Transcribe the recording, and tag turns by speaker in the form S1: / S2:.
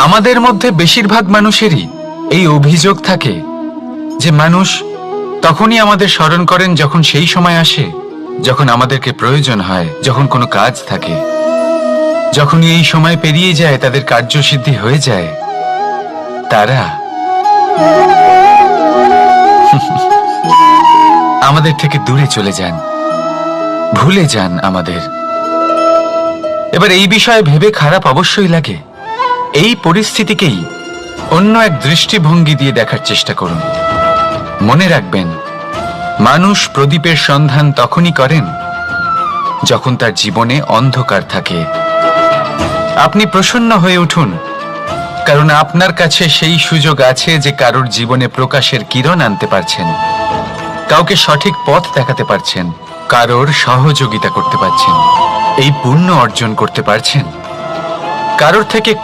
S1: আমাদের মধ্যে বেশিরভাগ মানুষেরই এই অভিযোগ থাকে যে মানুষ তখনই আমাদের স্মরণ করেন যখন সেই সময় আসে যখন আমাদেরকে প্রয়োজন হয়, যখন কোনো কাজ থাকে। যখনই এই সময় পেরিয়ে যায়, তাদের কার্যসিদ্ধি হয়ে যায়, তারা আমাদের থেকে দূরে চলে যান, ভুলে যান আমাদের। এবার এই বিষয়ে ভেবে খারাপ অবশ্যই লাগে। এই পরিস্থিতিকেই অন্য এক দৃষ্টিভঙ্গি দিয়ে দেখার চেষ্টা করুন। মনে রাখবেন, মানুষ প্রদীপের সন্ধান তখনই করেন যখন তার জীবনে অন্ধকার থাকে। আপনি প্রসন্ন হয়ে উঠুন, কারণ আপনার কাছে সেই সুযোগ আছে যে কারোর জীবনে প্রকাশের কিরণ আনতে পারছেন, কাউকে সঠিক পথ দেখাতে পারছেন, কারোর সহযোগিতা করতে পারছেন, এই পুণ্য অর্জন করতে পারছেন। কারোর থেকে